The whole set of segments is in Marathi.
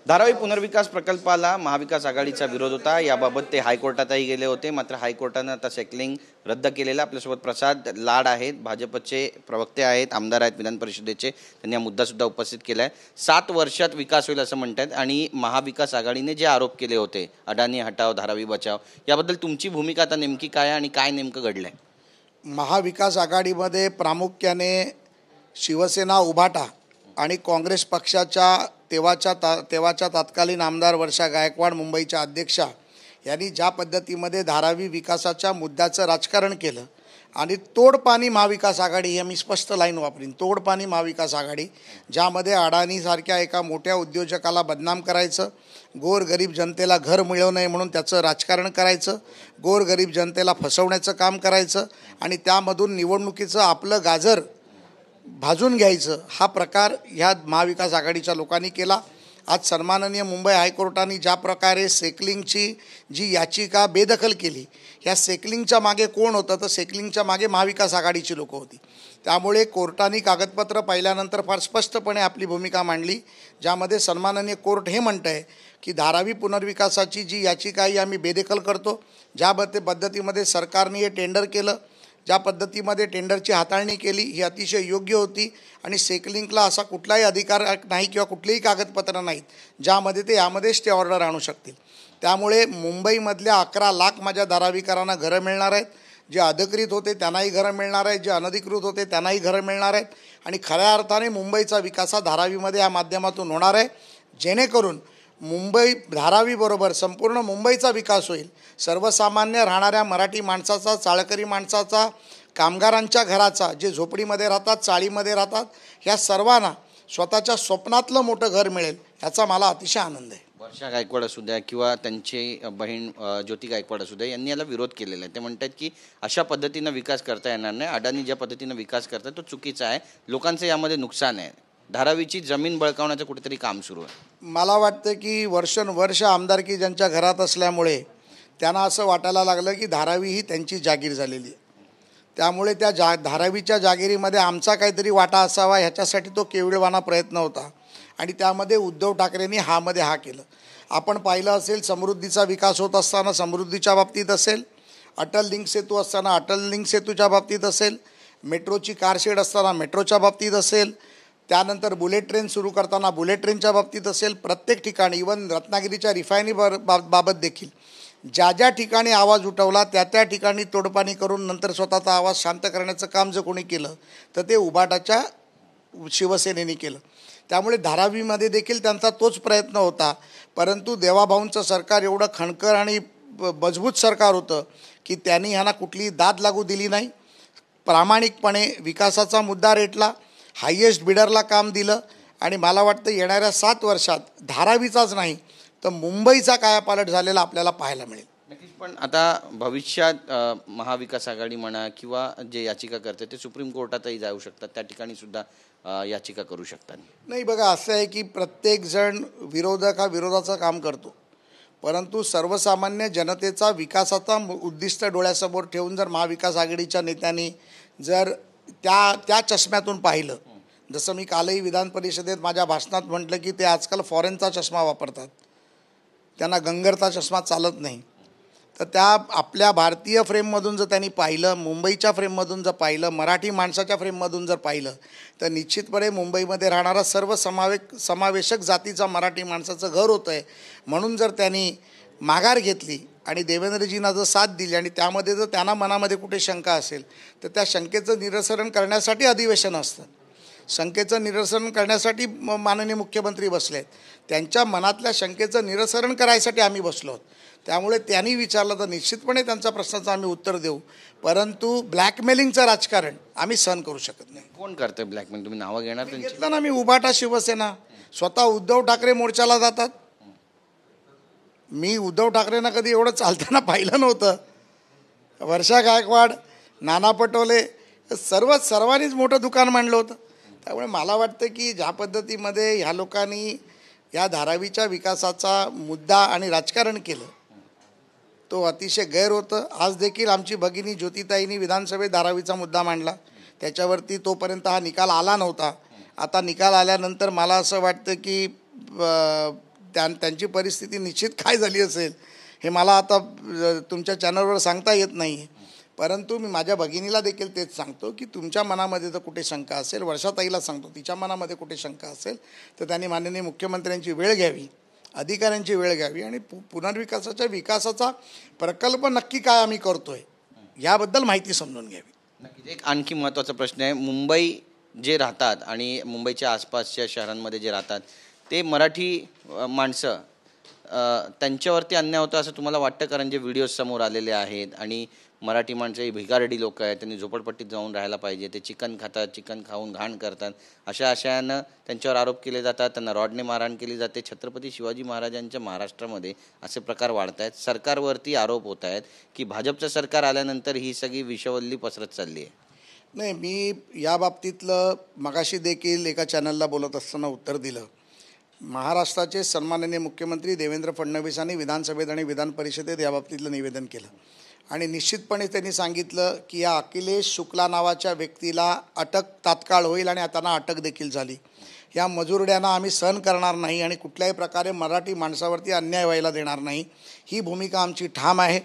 धारावी पुनर्विकास प्रकल्पाला महाविकास आघाडीचा विरोध होता। याबाबत ते हायकोर्टातही गेले होते, मात्र हायकोर्टाने आता सेकलिंग रद्द केलेला। आपल्यासोबत प्रसाद लाड आहेत, भाजपचे प्रवक्ते आहेत, आमदार आहेत विधान परिषदेचे, त्यांनी हा मुद्दा सुद्धा उपस्थित केला आहे। 7 वर्षात विकास होईल असं म्हणतात आणि महाविकास आघाडीने जे आरोप केले होते अडाणी हटाव धारावी बचाव, याबद्दल तुमची भूमिका आता नेमकी काय आणि काय नेमकं घडलंय? महाविकास आघाडीमध्ये प्रामुख्याने शिवसेना, उभाटा आणि काँग्रेस पक्षाच्या तेव्हाच्या तत्कालीन आमदार वर्षा गायकवाड, मुंबईच्या अध्यक्षा, यांनी ज्या पद्धतीमध्ये धारावी विकासाच्या मुद्द्याचं राजकारण केलं आणि तोडपाणी महाविकास आघाडी, हे मी स्पष्ट लाईन वापरीन, तोडपाणी महाविकास आघाडी, ज्यामध्ये अडाणीसारख्या एका मोठ्या उद्योजकाला बदनाम करायचं, गोरगरीब जनतेला घर मिळू नये म्हणून त्याचं राजकारण करायचं, गोरगरीब जनतेला फसवण्याचं काम करायचं आणि त्यामधून निवडणुकीचं आपलं गाजर भाजून घ्यायचं, हा प्रकार ह्या महाविकास आघाडीच्या लोकांनी केला। आज सन्माननीय मुंबई हायकोर्टाने ज्या प्रकारे सेकलिंगची जी याचिका बेदखल केली, ह्या सेकलिंगच्या मागे कोण होतं तर सेकलिंगच्या मागे महाविकास आघाडीची लोकं होती। त्यामुळे कोर्टाने कागदपत्र पाहिल्यानंतर फार स्पष्टपणे आपली भूमिका मांडली, ज्यामध्ये सन्माननीय कोर्ट हे म्हणतं आहे की धारावी पुनर्विकासाची जी याचिका आहे आम्ही बेदखल करतो। ज्या पद्धतीमध्ये सरकारने हे टेंडर केलं, ज्या पद्धतीमध्ये टेंडरची हाताळणी केली, ही अतिशय योग्य होती आणि सेकलिंगला असा कुठलाही अधिकार नाही किंवा कुठलेही कागदपत्र नाहीत ज्यामध्ये ते यामध्ये स्टे ऑर्डर आणू शकतील। त्यामुळे मुंबईमधल्या 11 लाख माझ्या धारावीकरांना घरं मिळणार आहेत, जे अधिकृत होते त्यांनाही घरं मिळणार आहेत, जे अनधिकृत होते त्यांनाही घरं मिळणार आहेत आणि खऱ्या अर्थाने मुंबईचा विकास हा धारावीमध्ये या माध्यमातून होणार आहे, जेणेकरून मुंबई धारावीबरोबर संपूर्ण मुंबईचा विकास होईल। सर्वसामान्य राहणाऱ्या मराठी माणसाचा, चाळकरी माणसाचा, कामगारांच्या घराचा, जे झोपडीमध्ये राहतात, चाळीमध्ये राहतात, ह्या सर्वांना स्वतःच्या स्वप्नातलं मोठं घर मिळेल, याचा मला अतिशय आनंद आहे। वर्षा गायकवाड असू द्या किंवा त्यांची बहीण ज्योती गायकवाड असू द्या, यांनी याला विरोध केलेला आहे। ते म्हणतात की अशा पद्धतीनं विकास करता येणार नाही, अडाणी ज्या पद्धतीनं विकास करतात तो चुकीचा आहे, लोकांचं यामध्ये नुकसान आहे, धारावीची जमीन बळकावण्याचं कुठेतरी काम सुरू आहे। मला वाटतं की वर्षानुवर्ष आमदारकी ज्यांच्या घरात असल्यामुळे त्यांना असं वाटायला लागलं की धारावी ही त्यांची जागीर झालेली आहे, त्यामुळे त्या धारावीच्या जागिरीमध्ये आमचा काहीतरी वाटा असावा ह्याच्यासाठी तो केविलवाणा प्रयत्न होता आणि त्यामध्ये उद्धव ठाकरेंनी हा केलं। आपण पाहिलं असेल, समृद्धीचा विकास होत असताना समृद्धीच्या बाबतीत असेल, अटल लिंक सेतू असताना अटल लिंक सेतूच्या बाबतीत असेल, मेट्रोची कारशेड असताना मेट्रोच्या बाबतीत असेल, त्यानंतर बुलेट ट्रेन सुरू करताना बुलेट ट्रेनच्या बाबतीत असेल, प्रत्येक ठिकाणी इवन रत्नागिरीच्या रिफायनरी बाबत देखील ज्या ठिकाणी आवाज उठवला त्या ठिकाणी तोडपाणी करून नंतर स्वतःचा आवाज शांत करण्याचं काम जर कोणी केलं तर ते उभाटाच्या शिवसेनेने केलं। त्यामुळे धारावीमध्ये देखील त्यांचा तोच प्रयत्न होता, परंतु देवाभाऊंचं सरकार एवढं खणकर आणि मजबूत सरकार होतं की त्यांनी ह्यांना कुठलीही दाद लागू दिली नाही, प्रामाणिकपणे विकासाचा मुद्दा रेटला, हायेस्ट बिडरला काम दिलं आणि मला वाटतं येणाऱ्या 7 वर्षात धारावीचाच नाही तर मुंबईचा कायापालट झालेला आपल्याला पाहायला मिळेल। नक्कीच, पण आता भविष्यात महाविकास आघाडी म्हणा किंवा जे याचिका करते ते सुप्रीम कोर्टातही जाऊ शकतात, त्या ठिकाणी सुद्धा याचिका करू शकतात। नाही बघा, असं आहे की प्रत्येकजण विरोधक हा विरोधाचं काम करतो, परंतु सर्वसामान्य जनतेचा विकासाचा उद्दिष्ट डोळ्यासमोर ठेवून जर महाविकास आघाडीच्या नेत्यांनी जर त्या चष्म्यातून पाहिलं, जसं मी कालही विधान परिषदेत माझ्या भाषणात म्हटलं की ते आजकाल फॉरेनचा चष्मा वापरतात, त्यांना गंगरचा चष्मा चालत नाही, तर त्या आपल्या भारतीय फ्रेममधून जर त्यांनी पाहिलं, मुंबईच्या फ्रेममधून जर पाहिलं, मराठी माणसाच्या फ्रेममधून जर पाहिलं तर निश्चितपणे मुंबईमध्ये राहणारा सर्व समावेशक जातीचा मराठी माणसाचं घर होतं आहे। म्हणून जर त्यांनी माघार घेतली आणि देवेंद्रजींना जर साथ दिली आणि त्यामध्ये जर त्यांना मनामध्ये कुठे शंका असेल तर त्या शंकेचं निरसन करण्यासाठी अधिवेशन असतं, शंकेचं निरसन करण्यासाठी माननीय मुख्यमंत्री बसले आहेत, त्यांच्या मनातल्या शंकेचं निरसन करायसाठी आम्ही बसलो आहोत। त्यामुळे त्यांनी विचारलं तर निश्चितपणे त्यांच्या प्रश्नाचं आम्ही उत्तर देऊ, परंतु ब्लॅकमेलिंगचं राजकारण आम्ही सहन करू शकत नाही। कोण करते ब्लॅकमेल? तुम्ही नावं घेणार? घेतलं ना मी, उभाटा शिवसेना, स्वतः उद्धव ठाकरे मोर्चाला जातात। मी उद्धव ठाकरेंना कधी एवढं चालताना पाहिलं नव्हतं। वर्षा गायकवाड, नाना पटोले सर्वांनीच मोठं दुकान मांडलं होतं। त्यामुळे मला वाटतं की ज्या पद्धतीमध्ये ह्या लोकांनी या धारावीच्या विकासाचा मुद्दा आणि राजकारण केलं तो अतिशय गैर होतं। आज देखील आमची भगिनी ज्योतिताईंनी विधानसभेत धारावीचा मुद्दा मांडला, त्याच्यावरती तोपर्यंत हा निकाल आला नव्हता। आता निकाल आल्यानंतर मला असं वाटतं की त्यांची परिस्थिती निश्चित काय झाली असेल हे मला आता तुमच्या चॅनलवर सांगता येत नाही. परंतु मी माझ्या भगिनीला देखील तेच सांगतो की तुमच्या मनामध्ये जर कुठे शंका असेल, वर्षाताईला सांगतो तिच्या मनामध्ये कुठे शंका असेल तर त्यांनी माननीय मुख्यमंत्र्यांची वेळ घ्यावी, अधिकाऱ्यांची वेळ घ्यावी आणि विकासाचा प्रकल्प नक्की काय आम्ही करतोय याबद्दल माहिती समजून घ्यावी. नक्कीच. एक आणखी महत्त्वाचा प्रश्न आहे, मुंबई जे राहतात आणि मुंबईच्या आसपासच्या शहरांमध्ये जे राहतात ते मराठी माणसं, त्यांच्यावरती अन्याय होतं असं तुम्हाला वाटतं? कारण जे व्हिडिओज समोर आलेले आहेत आणि मराठी माणसं ही भिकारडी लोक आहेत, त्यांनी झोपडपट्टीत जाऊन राहायला पाहिजे, ते चिकन खातात, चिकन खाऊन घाण करतात, अशा आशयानं त्यांच्यावर आरोप केले जातात, त्यांना रॉडने मारहाण केली जाते. छत्रपती शिवाजी महाराजांच्या महाराष्ट्रामध्ये असे प्रकार वाढत आहेत. सरकारवरती आरोप होत आहेत की भाजपचं सरकार आल्यानंतर ही सगळी विषवल्ली पसरत चालली आहे. नाही, मी या बाबतीतलं मगाशी देखील एका चॅनलला बोलत असताना उत्तर दिलं. महाराष्ट्राचे सन्माननीय मुख्यमंत्री देवेंद्र फडणवीसांनी विधानसभेत आणि विधान परिषदेत याबाबतीतलं निवेदन केलं आणि निश्चितपणे त्यांनी सांगितलं की या अखिलेश शुक्ला नावाच्या व्यक्तीला अटक तात्काळ होईल आणि त्यांना अटक देखील झाली. या मजुरड्यांना आम्ही सहन करणार नाही आणि कुठल्याही प्रकारे मराठी माणसावरती अन्याय व्हायला देणार नाही, ही भूमिका आमची ठाम आहे.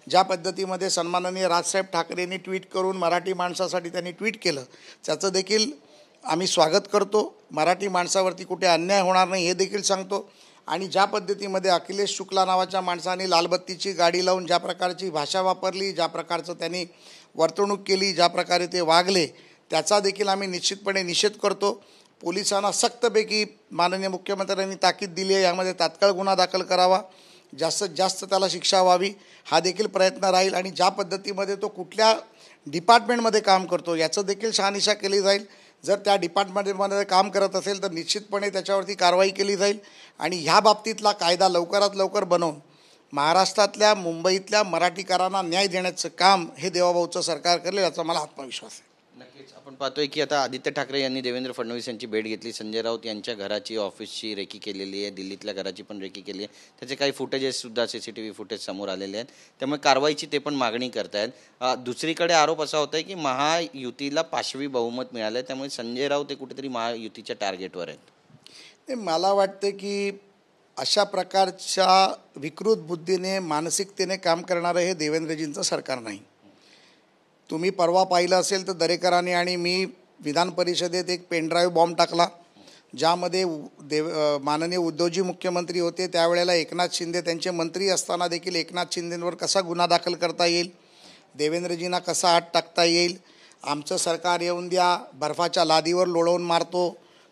ज्या पद्धतीमध्ये सन्माननीय राजसाहेब ठाकरेंनी ट्विट करून मराठी माणसासाठी त्यांनी ट्विट केलं त्याचं देखील आम्ही स्वागत करतो. मराठी माणसावरती कुठे अन्याय होणार नाही हे देखील सांगतो. आणि ज्या पद्धतीमध्ये अखिलेश शुक्ला नावाच्या माणसाने लालबत्तीची गाडी लावून ज्या प्रकारची भाषा वापरली, ज्या प्रकारचं त्यांनी वर्तणूक केली, ज्या प्रकारे ते वागले, त्याचा देखील आम्ही निश्चितपणे निषेध करतो. पोलिसांना सख्तपैकी माननीय मुख्यमंत्र्यांनी ताकीद दिली आहे, यामध्ये तात्काळ गुन्हा दाखल करावा, जास्तीत जास्त त्याला शिक्षा व्हावी हा देखील प्रयत्न राहील. आणि ज्या पद्धतीमध्ये तो कुठल्या डिपार्टमेंटमध्ये काम करतो याचं देखील शहानिशा केली जाईल. जर त्या डिपार्टमेंटमध्ये काम करत असेल तर निश्चितपणे त्याच्यावरती कारवाई केली जाईल आणि ह्या बाबतीतला कायदा लवकरात लवकर बनवून महाराष्ट्रातल्या मुंबईतल्या मराठीकरांना न्याय देण्याचं काम हे देवाभाऊचं सरकार करेल याचा मला आत्मविश्वास आहे. नक्कीच. आपण पाहतोय की आता आदित्य ठाकरे यांनी देवेंद्र फडणवीस यांची भेट घेतली, संजय राऊत यांच्या घराची, ऑफिसची रेकी केलेली आहे, दिल्लीतल्या घराची पण रेकी केली आहे, त्याचे काही फुटेजेससुद्धा CCTV फुटेज समोर आलेले आहेत, त्यामुळे कारवाईची ते पण मागणी करतायत. दुसरीकडे आरोप असा होता आहे की महायुतीला पाशवी बहुमत मिळालं आहे, त्यामुळे संजय राऊत हे कुठेतरी महायुतीच्या टार्गेटवर आहेत. मला वाटतं की अशा प्रकारच्या विकृत बुद्धीने मानसिकतेने काम करणारं हे देवेंद्रजींचं सरकार नाही. तुम्ही परवा पाहिलं असेल तर दरेकरांनी आणि मी विधान परिषदेत एक पेनड्राईव्ह बॉम्ब टाकला ज्यामध्ये माननीय उद्धवजी मुख्यमंत्री होते त्यावेळेला एकनाथ शिंदे त्यांचे मंत्री असताना देखील एकनाथ शिंदेंवर कसा गुन्हा दाखल करता येईल, देवेंद्रजींना कसा आत टाकता येईल, आमचं सरकार येऊन द्या, बर्फाच्या लादीवर लोळवून मारतो,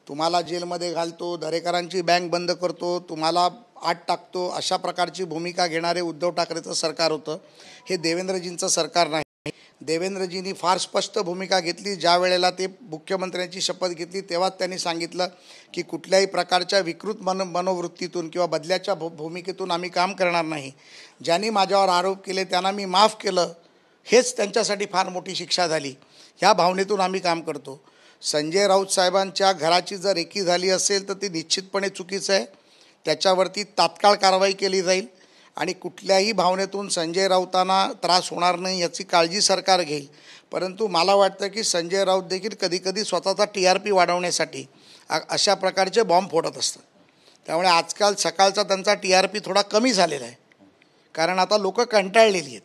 तुम्हाला जेलमध्ये घालतो, दरेकरांची बँक बंद करतो, तुम्हाला आत टाकतो, अशा प्रकारची भूमिका घेणारे उद्धव ठाकरेचं सरकार होतं. हे देवेंद्रजींचं सरकार नाही. देवेंद्रजींनी फार स्पष्ट भूमिका घेतली. ज्या वेळेला ते मुख्यमंत्र्यांची शपथ घेतली तेव्हाच त्यांनी सांगितलं की कुठल्याही प्रकारच्या विकृत मनोवृत्तीतून किंवा बदल्याच्या भूमिकेतून आम्ही काम करणार नाही. ज्यांनी माझ्यावर आरोप केले त्यांना मी माफ केलं, हेच त्यांच्यासाठी फार मोठी शिक्षा झाली. ह्या भावनेतून आम्ही काम करतो. संजय राऊत साहेबांच्या घराची जर रेकी झाली असेल तर ती निश्चितपणे चुकीचं आहे, त्याच्यावरती तात्काळ कारवाई केली जाईल आणि कुठल्याही भावनेतून संजय राऊतांना त्रास होणार नाही याची काळजी सरकार घेईल. परंतु मला वाटतं की संजय राऊत देखील कधीकधी स्वतःचा TRP वाढवण्यासाठी अशा प्रकारचे बॉम्ब फोडत असतात. त्यामुळे आजकाल सकाळचा त्यांचा TRP थोडा कमी झालेला आहे, कारण आता लोक कंटाळलेली आहेत.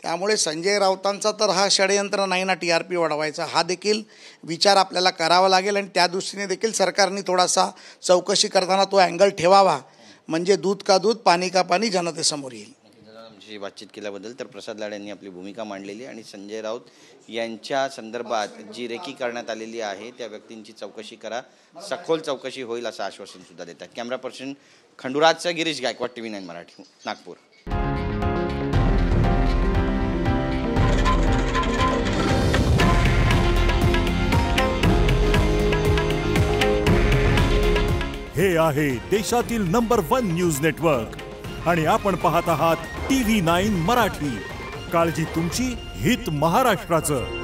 त्यामुळे संजय राऊतांचा तर हा षडयंत्र नाही ना TRP वाढवायचा, हा देखील विचार आपल्याला करावा लागेल आणि त्या दृष्टीने देखील सरकारने थोडासा चौकशी करताना तो अँगल ठेवावा, म्हणजे दूध का दूध पाणी का पाणी जनतेसमोर येईल. आमची बातचीत केल्याबद्दल. तर प्रसाद लाड यांनी आपली भूमिका मांडलेली आणि संजय राऊत यांच्या संदर्भात जी रेकी करण्यात आलेली आहे त्या व्यक्तींची चौकशी करा, सखोल चौकशी होईल असं आश्वासन सुद्धा देतात. कॅमेरा पर्सन खंडुराजचा गिरीश गायकवाड, TV9 मराठी, नागपूर. हे आहे देशातील नंबर 1 न्यूज नेटवर्क आणि आपण पाहत आहात TV9 मराठी. काळजी तुमची, हित महाराष्ट्राचं.